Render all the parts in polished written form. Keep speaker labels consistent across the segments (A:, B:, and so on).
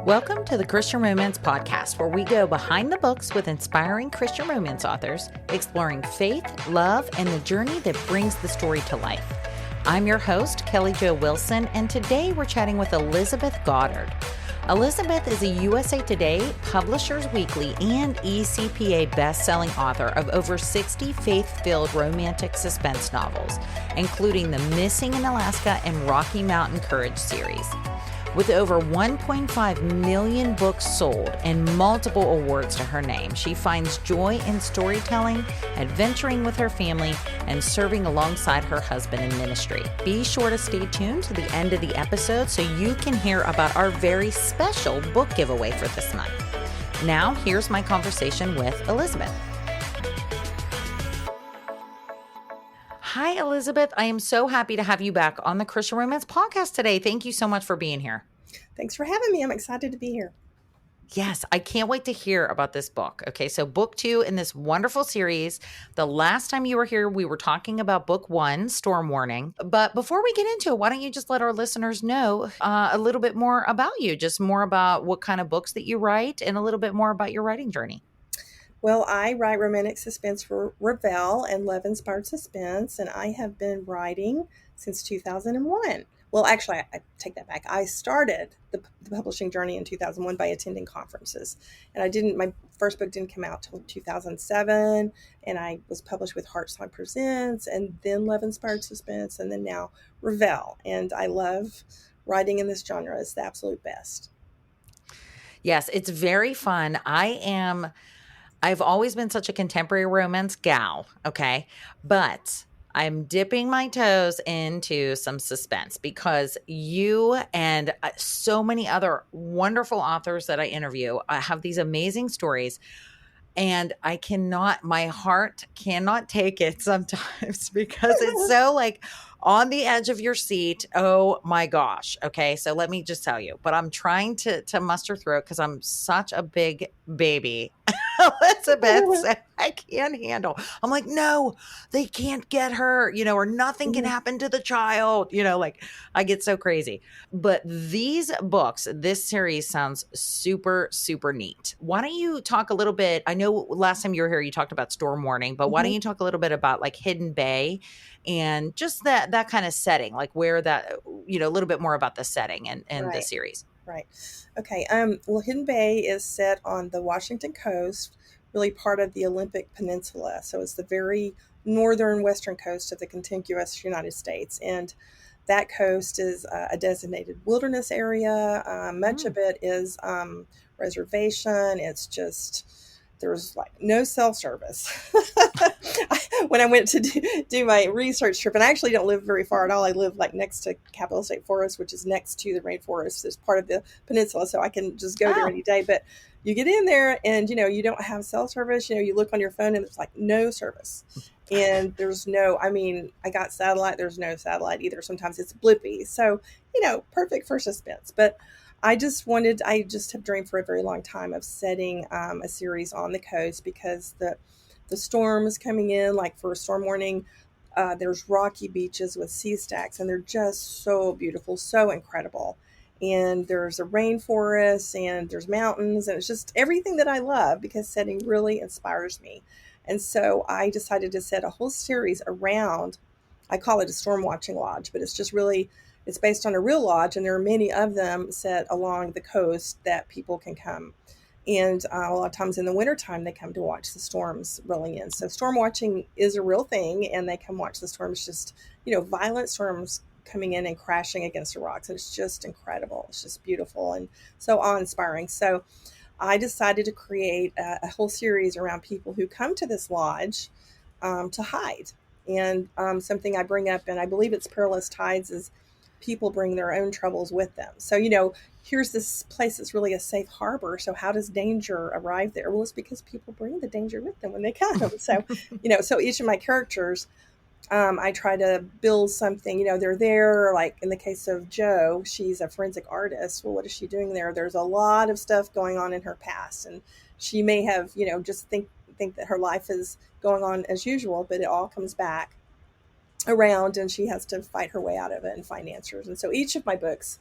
A: Welcome to the Christian Romance Podcast, where we go behind the books with inspiring Christian romance authors, exploring faith, love, and the journey that brings the story to life. I'm your host, Kelly Jo Wilson, and today we're chatting with Elizabeth Goddard. Elizabeth is a USA Today, Publishers Weekly, and ECPA best-selling author of over 60 faith-filled romantic suspense novels, including the Missing in Alaska and Rocky Mountain Courage series. With over 1.5 million books sold and multiple awards to her name, she finds joy in storytelling, adventuring with her family, and serving alongside her husband in ministry. Be sure to stay tuned to the end of the episode so you can hear about our very special book giveaway for this month. Now, here's my conversation with Elizabeth. Hi, Elizabeth. I am so happy to have you back on the Christian Romance Podcast today. Thank you so much for being here.
B: Thanks for having me. I'm excited to be here.
A: Yes, I can't wait to hear about this book. Okay, so book 2 in this wonderful series. The last time you were here, we were talking about book 1, Storm Warning. But before we get into it, why don't you just let our listeners know a little bit more about you, just more about what kind of books that you write and a little bit more about your writing journey.
B: Well, I write romantic suspense for Revell and love-inspired suspense, and I have been writing since 2001. Well, actually, I take that back. I started the publishing journey in 2001 by attending conferences, and my first book didn't come out till 2007, and I was published with HOLT Presents, and then Love-Inspired Suspense, and then now Revell, and I love writing in this genre. It's the absolute best.
A: Yes, it's very fun. I've always been such a contemporary romance gal, okay? But I'm dipping my toes into some suspense because you and so many other wonderful authors that I interview have these amazing stories. And my heart cannot take it sometimes because it's so like on the edge of your seat. Oh my gosh. Okay. So let me just tell you, but I'm trying to muster through it because I'm such a big baby, Elizabeth. So I can't handle. I'm like, no, they can't get her, or nothing can happen to the child, like I get so crazy. But these books, this series sounds super, super neat. Why don't you talk a little bit? I know last time you were here, you talked about Storm Warning, but why don't you talk a little bit about like Hidden Bay and just that kind of setting, like where that, a little bit more about the setting and
B: Right.
A: the series.
B: Right. Okay. Well, Hidden Bay is set on the Washington coast, really part of the Olympic Peninsula. So it's the very northern western coast of the contiguous United States. And that coast is a designated wilderness area. Much of it is reservation. It's just, there's like no cell service. When I went to do my research trip, and I actually don't live very far at all. I live like next to Capitol State Forest, which is next to the rainforest. It's part of the peninsula, so I can just go there any day. But you get in there and, you don't have cell service. You look on your phone and there's like no service. And there's I got satellite. There's no satellite either. Sometimes it's blippy. So, perfect for suspense. But I just have dreamed for a very long time of setting a series on the coast because the storms coming in, like for Storm Warning, there's rocky beaches with sea stacks, and they're just so beautiful, so incredible. And there's a rainforest, and there's mountains, and it's just everything that I love because setting really inspires me. And so I decided to set a whole series around, I call it a storm watching lodge, but it's based on a real lodge, and there are many of them set along the coast that people can come. And a lot of times in the wintertime, they come to watch the storms rolling in. So storm watching is a real thing, and they come watch the storms, just, violent storms coming in and crashing against the rocks. And it's just incredible. It's just beautiful and so awe-inspiring. So I decided to create a whole series around people who come to this lodge to hide. And something I bring up, and I believe it's Perilous Tides, is people bring their own troubles with them. So, here's this place that's really a safe harbor. So how does danger arrive there? Well, it's because people bring the danger with them when they come. So, so each of my characters, I try to build something, they're there. Like in the case of Jo, she's a forensic artist. Well, what is she doing there? There's a lot of stuff going on in her past. And she may have, just think that her life is going on as usual, but it all comes back around and she has to fight her way out of it and find answers. And so each of my books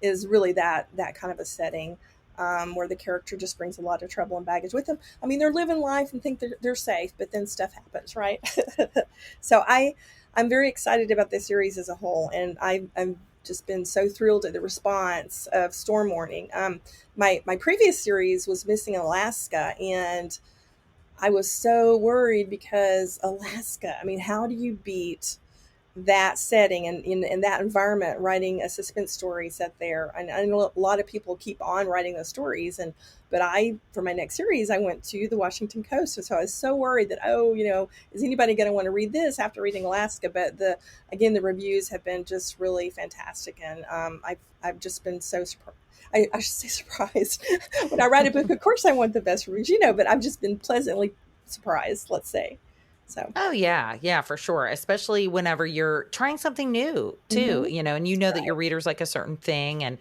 B: is really that kind of a setting. where the character just brings a lot of trouble and baggage with them. I mean, they're living life and think they're safe, but then stuff happens, right? So I'm very excited about this series as a whole, and I'm just been so thrilled at the response of Storm Warning. My previous series was Missing Alaska, and I was so worried because Alaska. I mean, how do you beat that setting and in that environment, writing a suspense story set there? And I know a lot of people keep on writing those stories, and but for my next series, I went to the Washington coast, and so I was so worried that, oh, is anybody going to want to read this after reading Alaska? But the reviews have been just really fantastic, and I've just been so surprised. I should say surprised. When I write a book, of course I want the best reviews, but I've just been pleasantly surprised, let's say. So.
A: Oh yeah, yeah, for sure. Especially whenever you're trying something new too,
B: Mm-hmm.
A: and that your
B: Right.
A: readers like a certain thing, and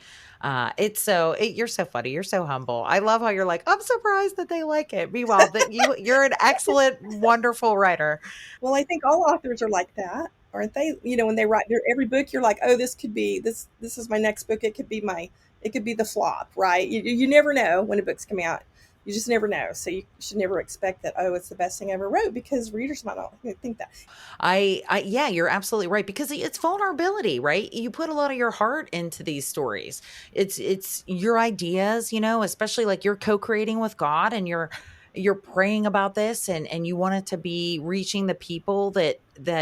A: you're so funny, you're so humble. I love how you're like, I'm surprised that they like it. Meanwhile, that you're an excellent, wonderful writer.
B: Well, I think all authors are like that, aren't they? When they write every book, you're like, oh, this could be this. This is my next book. It could be the flop, right? You never know when a book's coming out. You just never know. So you should never expect that. Oh, it's the best thing I ever wrote, because readers might not think that.
A: Yeah, you're absolutely right, because it's vulnerability, right? You put a lot of your heart into these stories. It's your ideas, especially like you're co-creating with God, and you're praying about this, and you want it to be reaching the people that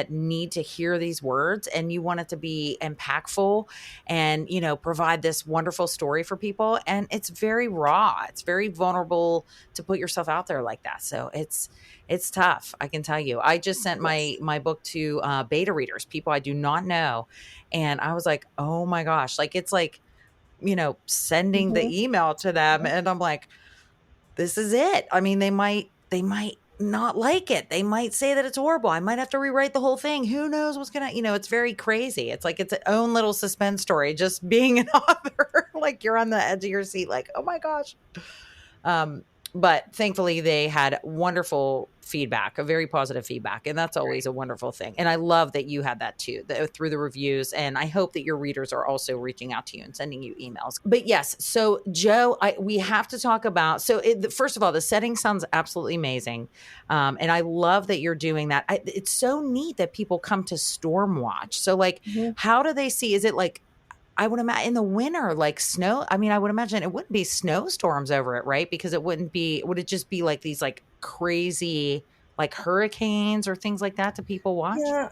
A: need to hear these words, and you want it to be impactful, and provide this wonderful story for people, and it's very raw, it's very vulnerable to put yourself out there like that. So it's tough, I can tell you. I just sent
B: Yes.
A: my book to beta readers, people I do not know, and I was like, oh my gosh, like it's like sending
B: Mm-hmm.
A: the email to them,
B: Yeah.
A: and I'm like, this is it. I mean, they might not like it. They might say that it's horrible. I might have to rewrite the whole thing. Who knows what's gonna, it's very crazy. It's like its own little suspense story, just being an author. Like you're on the edge of your seat, like, oh my gosh. Um, but thankfully they had wonderful feedback, a very positive feedback. And that's always
B: Right.
A: a wonderful thing. And I love that you had that too, through the reviews. And I hope that your readers are also reaching out to you and sending you emails. But yes, so Joe, we have to talk about, first of all, the setting sounds absolutely amazing. And I love that you're doing that. It's so neat that people come to Stormwatch. So like,
B: Mm-hmm.
A: how do they see, is it like, I would imagine in the winter, like snow. I mean, I would imagine it wouldn't be snowstorms over it, right? Because would it just be like these like crazy, like hurricanes or things like that to people watch?
B: Yeah.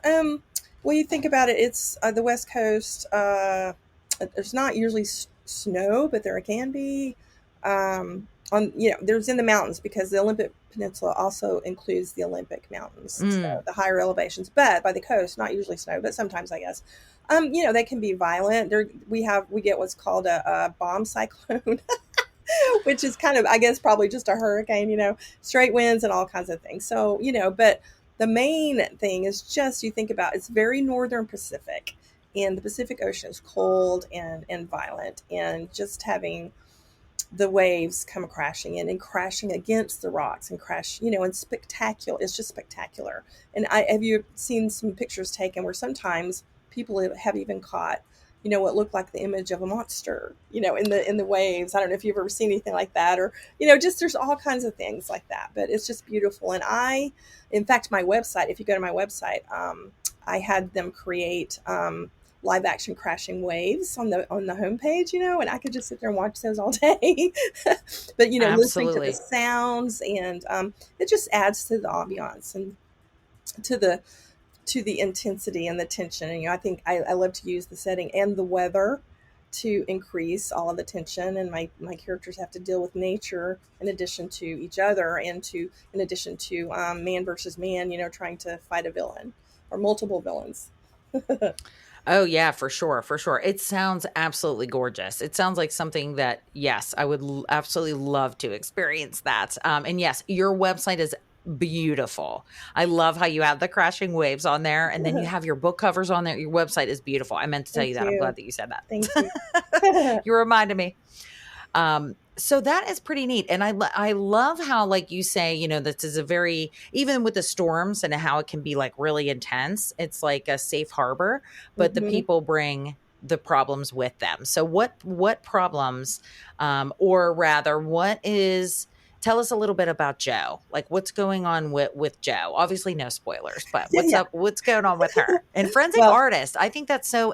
B: Well, you think about it, it's the West Coast. There's not usually snow, but there can be. There's in the mountains, because the Olympic Peninsula also includes the Olympic Mountains, so
A: Mm.
B: the higher elevations. But by the coast, not usually snow, but sometimes, I guess. They can be violent. We get what's called a bomb cyclone, which is kind of, I guess, probably just a hurricane, straight winds and all kinds of things. So, but the main thing is just, you think about, it's very northern Pacific, and the Pacific Ocean is cold and violent, and just having the waves come crashing in and crashing against the rocks and crash, and spectacular. It's just spectacular. And have you seen some pictures taken where sometimes people have even caught, what looked like the image of a monster, in the waves. I don't know if you've ever seen anything like that, or, just there's all kinds of things like that, but it's just beautiful. And in fact, my website, if you go to my website, I had them create, live action crashing waves on the homepage, and I could just sit there and watch those all day. But listening to the
A: Absolutely.
B: sounds, and it just adds to the ambiance, and to the intensity and the tension. And I think I love to use the setting and the weather to increase all of the tension, and my characters have to deal with nature in addition to each other, and in addition to man versus man, trying to fight a villain or multiple villains.
A: Oh yeah, for sure, for sure. It sounds absolutely gorgeous. It sounds like something that, yes, I would absolutely love to experience that. And yes, your website is beautiful. I love how you have the crashing waves on there, and then you have your book covers on there. Your website is beautiful. I meant to tell
B: Thank
A: you that. I'm
B: you.
A: glad that you said
B: Thank you.
A: that. You reminded me. So that is pretty neat. And I love how, like you say, this is a very, even with the storms and how it can be like really intense, it's like a safe harbor, but the
B: Hmm.
A: people bring the problems with them. So what problems, or rather, tell us a little bit about Jo. Like, what's going on with Jo? Obviously, no spoilers, but
B: Yeah,
A: what's
B: yeah.
A: up? What's going on with her? And forensic
B: Well,
A: artist, I think that's so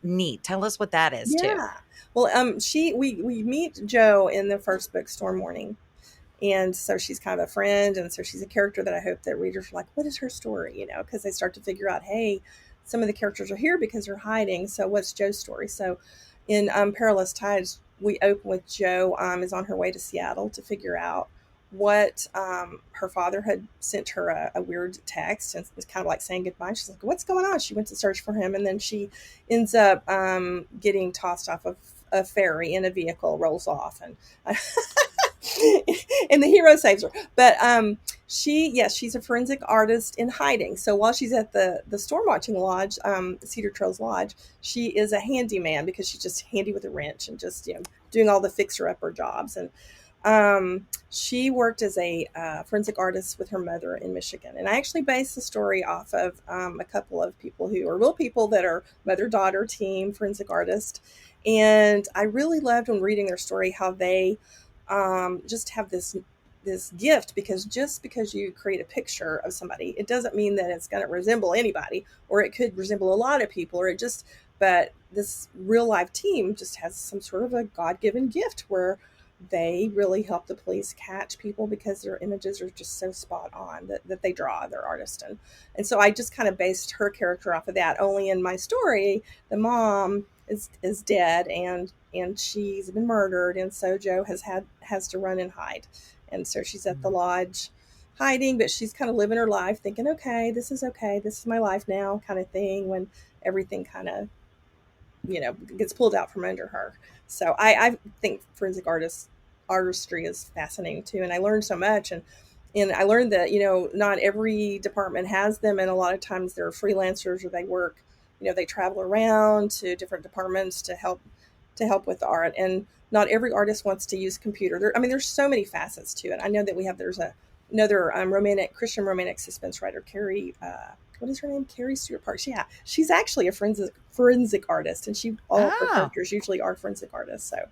A: neat. Tell us what that is too.
B: yeah. Well, we meet Jo in the first book, Storm Warning, and so she's kind of a friend, and so she's a character that I hope that readers are like, what is her story? Because they start to figure out, hey, some of the characters are here because they're hiding. So what's Jo's story? So in Perilous Tides, we open with Jo is on her way to Seattle to figure out what her father had sent her a weird text, and it's kind of like saying goodbye. She's like, what's going on? She went to search for him, and then she ends up getting tossed off of a ferry in a vehicle, rolls off, and and the hero saves her. But she's a forensic artist in hiding. So while she's at the storm watching lodge, Cedar Trails Lodge, she is a handyman because she's just handy with a wrench and just doing all the fixer upper jobs. And she worked as a forensic artist with her mother in Michigan. And I actually based the story off of a couple of people who are real people that are mother-daughter team forensic artists. And I really loved when reading their story how they just have this gift, because just because you create a picture of somebody, it doesn't mean that it's going to resemble anybody, or it could resemble a lot of people, but this real life team just has some sort of a God-given gift where they really help the police catch people because their images are just so spot on that they draw, their artist. And so I just kind of based her character off of that. Only in my story, the mom is dead and she's been murdered, and so Jo has to run and hide. And so she's at the lodge hiding, but she's kind of living her life thinking, okay, this is my life now, kind of thing, when everything kind of gets pulled out from under her. So I think forensic artistry is fascinating too, and I learned so much. And I learned that not every department has them, and a lot of times they're freelancers, or they work, they travel around to different departments to help with the art. And not every artist wants to use computer. There's so many facets to it. I know that there's another Christian romantic suspense writer, Carrie. What is her name? Carrie Stewart Parks. Yeah, she's actually a forensic artist, and all of her characters usually are forensic artists. So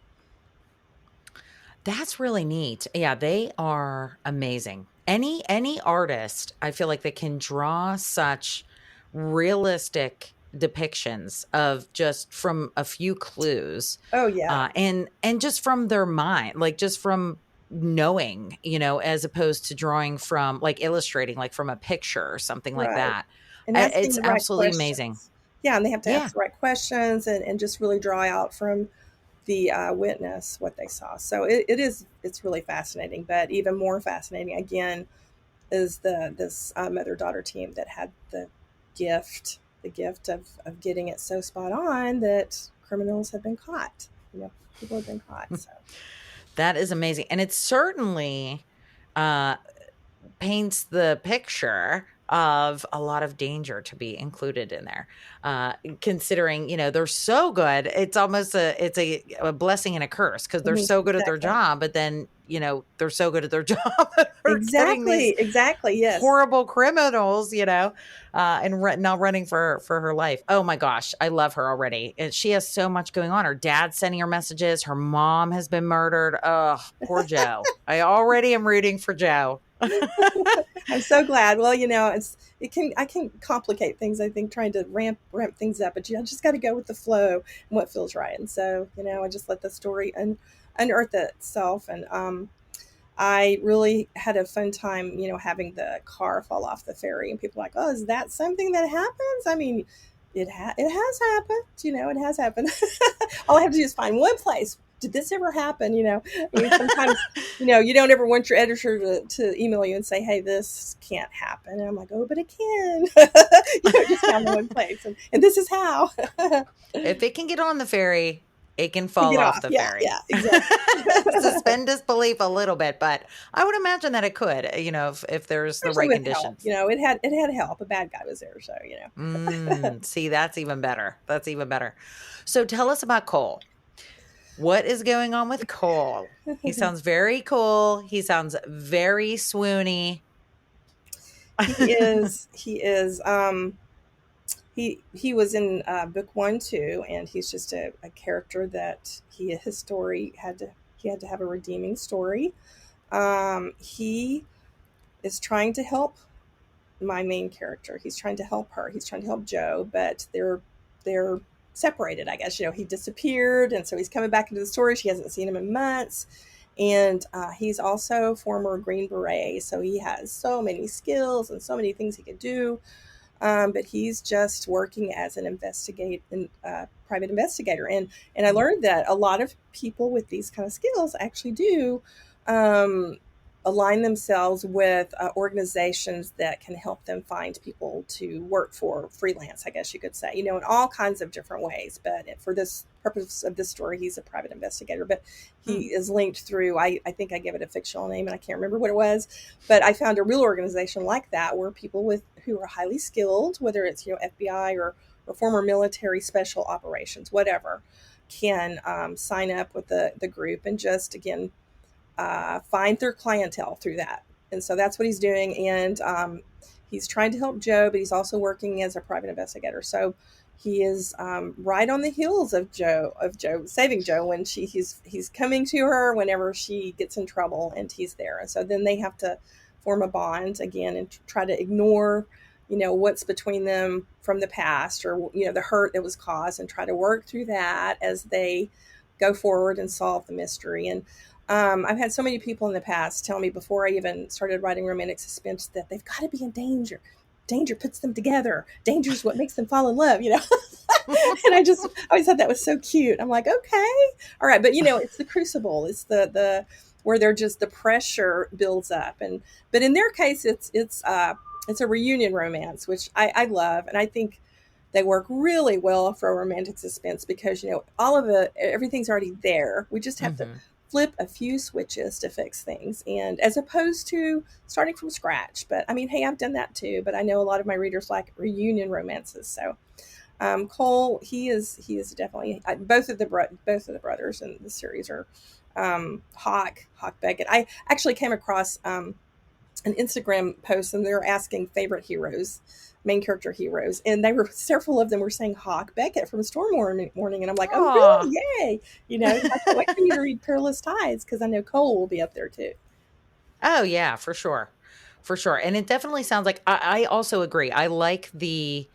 A: that's really neat. Yeah, they are amazing. Any artist, I feel like, that can draw such realistic depictions of just from a few clues.
B: Oh yeah.
A: And just from their mind, like just from knowing, as opposed to drawing from, like, illustrating, like from a picture or something like
B: Right.
A: that.
B: And asking
A: It's
B: the right
A: absolutely amazing.
B: questions. Yeah, and they have to
A: Yeah.
B: ask the right questions and just really draw out from the witness what they saw. So it's really fascinating. But even more fascinating again is this mother-daughter team that had the gift of getting it so spot on that criminals have been caught. People have been caught. So
A: That is amazing. And it certainly uh, paints the picture of a lot of danger to be included in there. Considering, they're so good, it's almost a blessing and a curse, because they're so good at their
B: exactly.
A: job, but then, they're so good at their job that they're getting these
B: Exactly. Yes.
A: horrible criminals, and now running for her life. Oh my gosh, I love her already. And she has so much going on. Her dad's sending her messages. Her mom has been murdered. Oh, poor Jo. I already am rooting for Jo.
B: I'm so glad. Well, I can complicate things. I think trying to ramp things up, but I just got to go with the flow and what feels right. And so I just let the story unearth itself. And I really had a fun time, having the car fall off the ferry, and people are like, oh, is that something that happens? It has happened. It has happened. All I have to do is find one place. Did this ever happen? Sometimes, you don't ever want your editor to email you and say, hey, this can't happen. And I'm like, oh, but it can. Just found the one place. And this is how.
A: If it can get on the ferry, it can
B: To
A: fall
B: get
A: off
B: off.
A: the
B: Yeah,
A: ferry.
B: yeah, exactly.
A: Suspend disbelief a little bit, but I would imagine that it could, if there's the
B: Especially
A: right
B: with help.
A: conditions.
B: It had help. A bad guy was there, so.
A: See, that's even better. That's even better. So tell us about Cole. What is going on with Cole? He sounds very cool. He sounds very swoony.
B: He is. he was in book one too, and he's just a character that his story he had to have a redeeming story. He is trying to help my main character. He's trying to help her. He's trying to help Joe, but they're separated. I guess he disappeared, and so he's coming back into the story. She hasn't seen him in months, and he's also former Green Beret, so he has so many skills and so many things he could do. But he's just working as an private investigator, and I learned that a lot of people with these kind of skills actually do um, align themselves with organizations that can help them find people to work for freelance, I guess you could say, in all kinds of different ways. But for this purpose of this story, he's a private investigator, but he is linked through, I think I gave it a fictional name and I can't remember what it was, but I found a real organization like that where people who are highly skilled, whether it's, FBI or former military special operations, whatever, can sign up with the group and just, again, find their clientele through that. And so that's what he's doing. And he's trying to help Joe, but he's also working as a private investigator. So he is right on the heels of Joe saving Joe when he's coming to her whenever she gets in trouble, and he's there. And so then they have to form a bond again and try to ignore, what's between them from the past, or, the hurt that was caused, and try to work through that as they go forward and solve the mystery. And I've had so many people in the past tell me before I even started writing romantic suspense that they've got to be in danger. Danger puts them together. Danger is what makes them fall in love, And I always thought that was so cute. I'm like, okay, all right. But, it's the crucible. It's the where they're just, the pressure builds up. But in their case, it's a reunion romance, which I love. And I think they work really well for a romantic suspense because, all of everything's already there. We just have to flip a few switches to fix things, and as opposed to starting from scratch. But I mean, hey, I've done that too, but I know a lot of my readers like reunion romances. So Cole, he is definitely, both of the brothers in the series are Hawk Beckett. I actually came across an Instagram post, and they're asking favorite heroes, main character heroes, and several of them were saying Hawk Beckett from Storm Warning, and I'm like, oh, really? Yay! I can't wait for you to read Perilous Tides, because I know Cole will be up there too.
A: Oh yeah, for sure, and it definitely sounds like, I also agree. I like the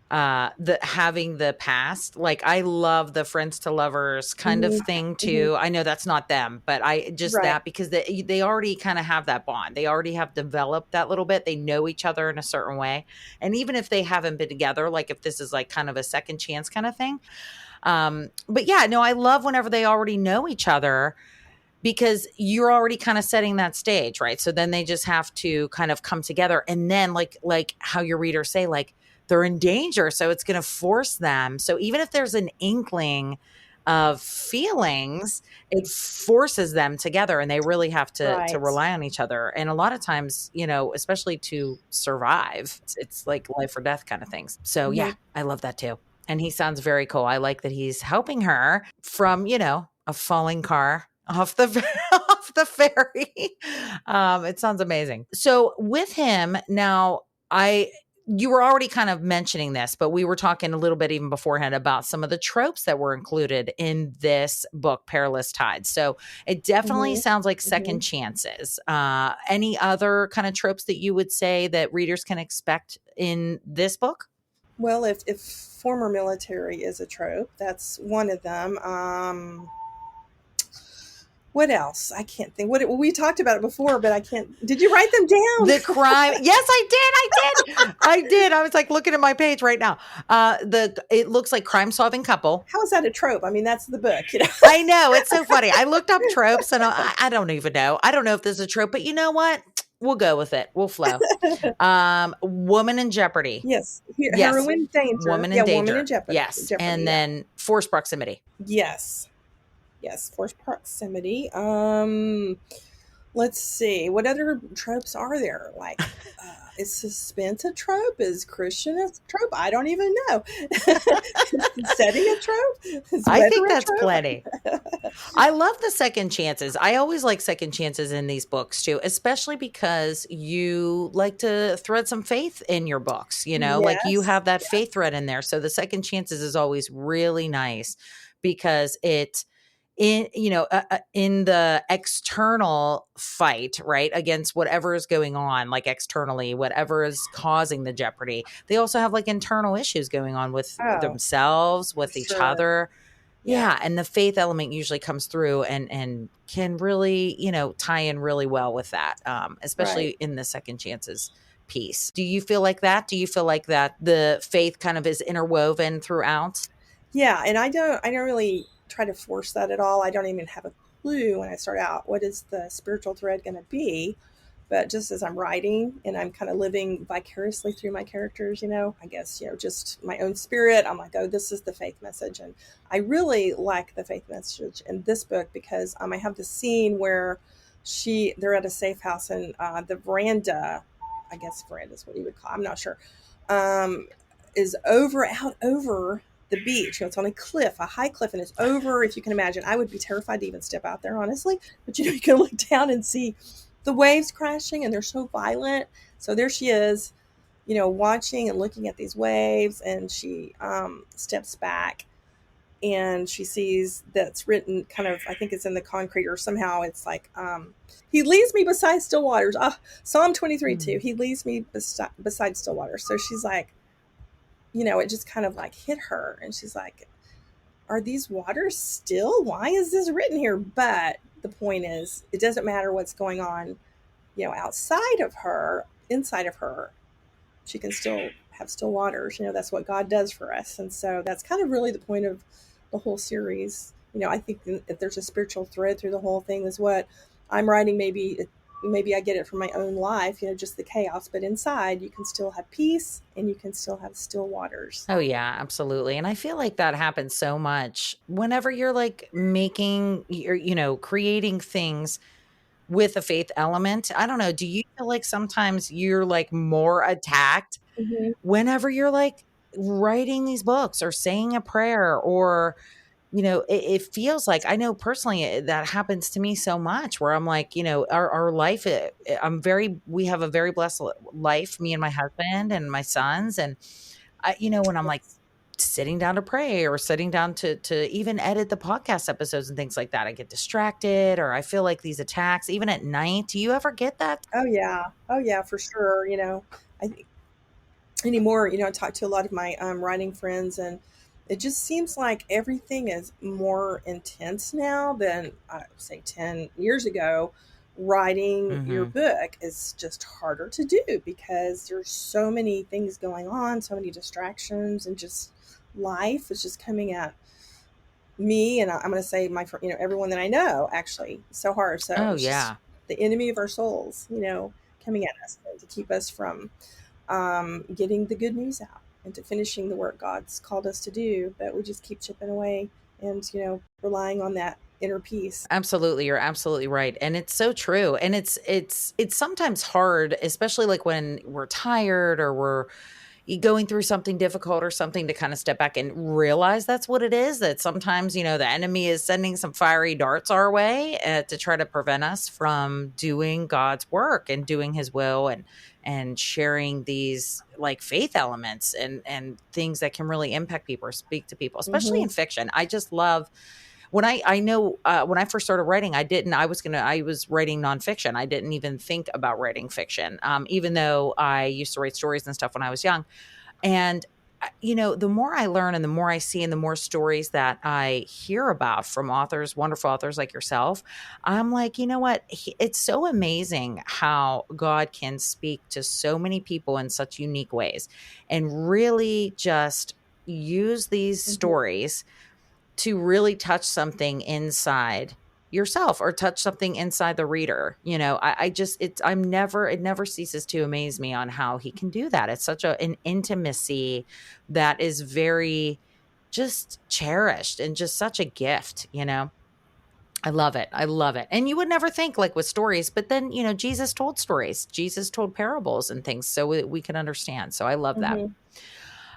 A: having the past. Like, I love the friends to lovers kind of thing too. I know that's not them, but I just that, because they already kind of have that bond. They already have developed that little bit. They know each other in a certain way. And even if they haven't been together, like if this is like kind of a second chance kind of thing. But yeah, no, I love whenever they already know each other, because you're already kind of setting that stage, right? So then they just have to kind of come together, and then like how your readers say, like, they're in danger, so it's going to force them. So even if there's an inkling of feelings, it forces them together, and they really have to rely on each other. And a lot of times, especially to survive, it's like life or death kind of things. So yeah, I love that too. And he sounds very cool. I like that he's helping her from, a falling car off the off the ferry. It sounds amazing. So with him now, you were already kind of mentioning this, but we were talking a little bit even beforehand about some of the tropes that were included in this book, Perilous Tides. So it definitely sounds like second chances. Any other kind of tropes that you would say that readers can expect in this book?
B: Well, if former military is a trope, that's one of them. What else? I can't think. We talked about it before, but I can't. Did you write them down?
A: The crime. Yes, I did. I did. I was like looking at my page right now. It looks like crime solving couple.
B: How is that a trope? I mean, that's the book.
A: I know. It's so funny. I looked up tropes, and I don't even know. I don't know if this is a trope, but you know what? We'll go with it. We'll flow. Woman in jeopardy.
B: Yes. Heroine danger.
A: Woman in danger.
B: Woman in jeopardy.
A: Yes. And then forced proximity.
B: Yes. Forced proximity. Let's see. What other tropes are there? Like, is suspense a trope? Is Christian a trope? I don't even know. Is setting a trope? Is
A: I
B: weather
A: think
B: a
A: that's plenty.
B: trope?
A: I love the second chances. I always like second chances in these books too, especially because you like to thread some faith in your books, like you
B: Yes.
A: have that faith
B: Yes.
A: thread in there. So the second chances is always really nice because it in the external fight, right, against whatever is going on, like externally, whatever is causing the jeopardy. They also have like internal issues going on with
B: Oh,
A: themselves,
B: for
A: with each
B: sure.
A: other.
B: Yeah.
A: Yeah, and the faith element usually comes through and can really, tie in really well with that, especially
B: Right.
A: in the second chances piece. Do you feel like that? Do you feel like that the faith kind of is interwoven throughout?
B: Yeah, and I don't really try to force that at all. I don't even have a clue when I start out what is the spiritual thread going to be. But just as I'm writing and I'm kind of living vicariously through my characters, I guess, just my own spirit, I'm like, oh, this is the faith message. And I really like the faith message in this book because I have the scene where they're at a safe house and the veranda, I guess veranda is what you would call, I'm not sure, um, is out over the beach. It's on a cliff, a high cliff, and it's over. If you can imagine, I would be terrified to even step out there, honestly. But you can look down and see the waves crashing, and they're so violent. So there she is, watching and looking at these waves, and she steps back and she sees that's written kind of, I think it's in the concrete or somehow it's like, he leads me beside still waters. Psalm 23 too.
A: Mm.
B: He leads me beside still waters. So she's like, it just kind of like hit her. And she's like, are these waters still? Why is this written here? But the point is, it doesn't matter what's going on, outside of her, inside of her, she can still have still waters. That's what God does for us. And so that's kind of really the point of the whole series. I think if there's a spiritual thread through the whole thing is what I'm writing. Maybe I get it from my own life, just the chaos, but inside you can still have peace and you can still have still waters.
A: Oh yeah, absolutely. And I feel like that happens so much whenever you're like making or creating things with a faith element. I don't know, do you feel like sometimes you're like more attacked
B: Mm-hmm.
A: whenever you're like writing these books or saying a prayer or it feels like, I know personally that happens to me so much where I'm like, our life, we have a very blessed life, me and my husband and my sons. And when I'm like
B: Yes.
A: sitting down to pray or sitting down to even edit the podcast episodes and things like that, I get distracted or I feel like these attacks, even at night. Do you ever get that?
B: Oh yeah. Oh yeah, for sure. I think anymore, I talk to a lot of my writing friends, and it just seems like everything is more intense now than say 10 years ago. Writing your
A: Hmm.
B: book is just harder to do because there's so many things going on, so many distractions, and just life is just coming at me, and I'm going to say everyone that I know, actually, so hard. So
A: Oh
B: it's just
A: yeah.
B: the enemy of our souls, coming at us to keep us from getting the good news out and to finishing the work God's called us to do. But we just keep chipping away and, relying on that inner peace.
A: Absolutely, you're absolutely right, and it's so true, and it's sometimes hard, especially like when we're tired or we're going through something difficult or something, to kind of step back and realize that's what it is, that sometimes the enemy is sending some fiery darts our way to try to prevent us from doing God's work and doing his will and sharing these like faith elements and things that can really impact people or speak to people, especially
B: Mm-hmm.
A: in fiction. I just love when I know when I first started writing, I was writing nonfiction. I didn't even think about writing fiction, even though I used to write stories and stuff when I was young. And the more I learn and the more I see and the more stories that I hear about from authors, wonderful authors like yourself, I'm like, you know what? It's so amazing how God can speak to so many people in such unique ways and really just use these
B: Mm-hmm.
A: stories to really touch something inside yourself or touch something inside the reader. I just, it never ceases to amaze me on how he can do that. It's such an intimacy that is very just cherished and just such a gift. I love it. I love it. And you would never think like with stories, but then, Jesus told stories. Jesus told parables and things so we can understand. So I love that.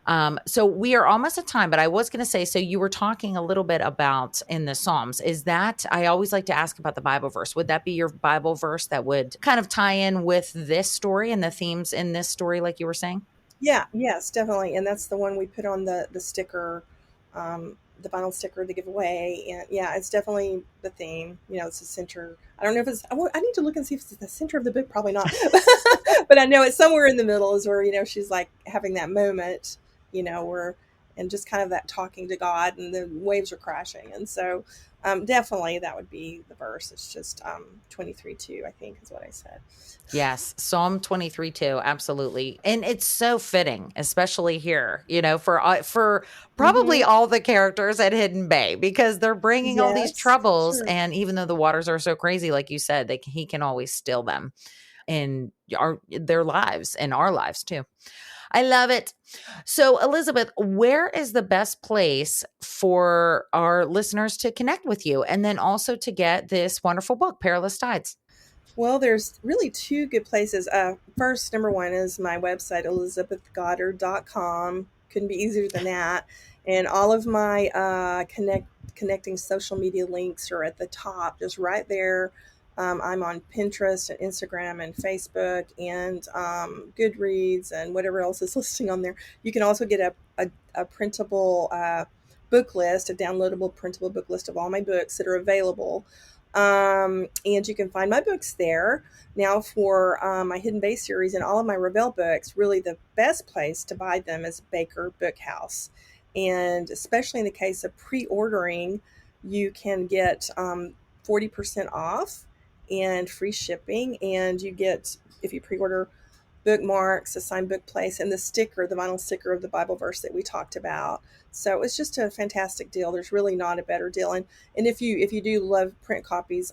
B: Hmm.
A: So we are almost at time, but I was going to say, so you were talking a little bit about in the Psalms, is that, I always like to ask about the Bible verse. Would that be your Bible verse that would kind of tie in with this story and the themes in this story, like you were saying?
B: Yeah, yes, definitely. And that's the one we put on the sticker, the vinyl sticker to give away. And yeah, it's definitely the theme. It's the center. I don't know if it's, I need to look and see if it's the center of the book. Probably not. But I know it's somewhere in the middle is where, she's like having that moment, where, and just kind of that talking to God and the waves are crashing. And so definitely that would be the verse. It's just 23:2, I think is what I said.
A: Yes, Psalm 23 too, absolutely. And it's so fitting, especially here, for probably
B: Hmm.
A: all the characters at Hidden Bay, because they're bringing all these
B: Yes, for
A: troubles,
B: sure.
A: and even though the waters are so crazy, like you said, he can always still them in their lives and our lives too. I love it. So, Elizabeth, where is the best place for our listeners to connect with you and then also to get this wonderful book, Perilous Tides?
B: Well, there's really two good places. First, number one is my website, elizabethgoddard.com. Couldn't be easier than that. And all of my connecting social media links are at the top, just right there. I'm on Pinterest and Instagram and Facebook and Goodreads and whatever else is listing on there. You can also get a printable book list, a downloadable printable book list of all my books that are available, and you can find my books there. Now, for my Hidden Bay series and all of my Revell books, really the best place to buy them is Baker Bookhouse. And especially in the case of pre-ordering, you can get 40% off and free shipping. And you get, if you pre-order, bookmarks, a signed book place, and the sticker, the vinyl sticker of the Bible verse that we talked about. So it's just a fantastic deal. There's really not a better deal. And if you do love print copies,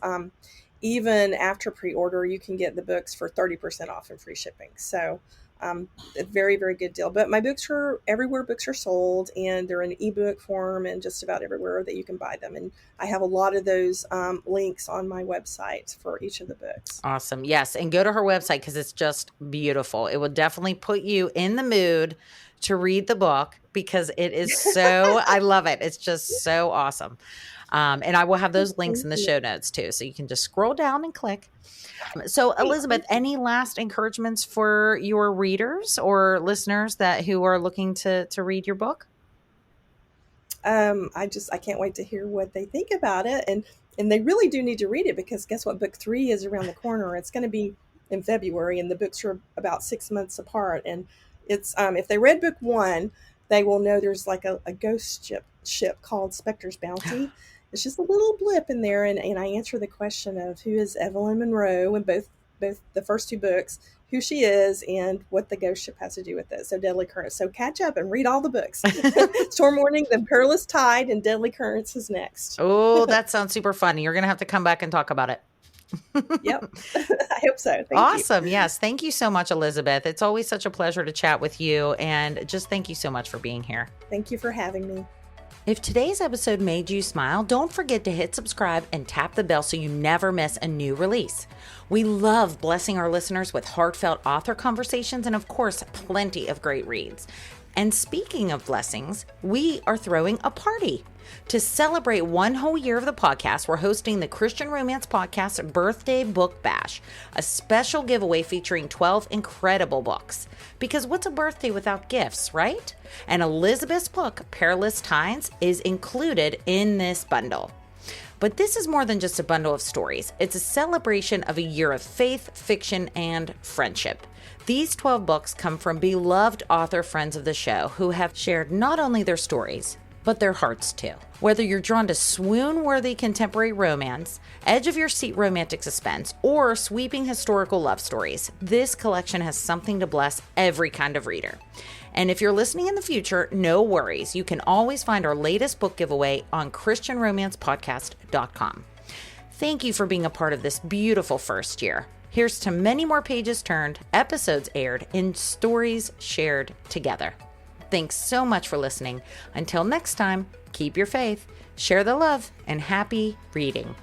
B: even after pre-order, you can get the books for 30% off and free shipping. So a very, very good deal. But my books are everywhere books are sold, and they're in ebook form and just about everywhere that you can buy them. And I have a lot of those links on my website for each of the books.
A: Awesome. Yes. And go to her website because it's just beautiful. It will definitely put you in the mood to read the book because it is so, I love it. It's just so awesome. And I will have those links
B: Thank
A: in the
B: you.
A: show notes too. So you can just scroll down and click. So,
B: Great.
A: Elizabeth,
B: Thank you.
A: any last encouragements for your readers or listeners who are looking to read your book?
B: I can't wait to hear what they think about it, and they really do need to read it because guess what? Book 3 is around the corner. It's going to be in February, and the books are about 6 months apart. And it's if they read book 1, they will know there's like a ghost ship called Spectre's Bounty. It's just a little blip in there, and I answer the question of who is Evelyn Monroe in both the first 2 books, who she is, and what the ghost ship has to do with it. So Deadly Currents. So catch up and read all the books. Storm Warning, The Perilous Tide, and Deadly Currents is next.
A: Oh, that sounds super fun. You're going to have to come back and talk about it.
B: Yep. I hope so. Thank you.
A: Awesome. Yes. Thank you so much, Elizabeth. It's always such a pleasure to chat with you. And just thank you so much for being here.
B: Thank you for having me.
A: If today's episode made you smile, don't forget to hit subscribe and tap the bell so you never miss a new release. We love blessing our listeners with heartfelt author conversations and, of course, plenty of great reads. And speaking of blessings, we are throwing a party. To celebrate 1 whole year of the podcast, we're hosting the Christian Romance Podcast Birthday Book Bash, a special giveaway featuring 12 incredible books. Because what's a birthday without gifts, right? And Elizabeth's book, Perilous Tides, is included in this bundle. But this is more than just a bundle of stories. It's a celebration of a year of faith, fiction, and friendship. These 12 books come from beloved author friends of the show who have shared not only their stories, but their hearts too. Whether you're drawn to swoon-worthy contemporary romance, edge-of-your-seat romantic suspense, or sweeping historical love stories, this collection has something to bless every kind of reader. And if you're listening in the future, no worries. You can always find our latest book giveaway on christianromancepodcast.com. Thank you for being a part of this beautiful first year. Here's to many more pages turned, episodes aired, and stories shared together. Thanks so much for listening. Until next time, keep your faith, share the love, and happy reading.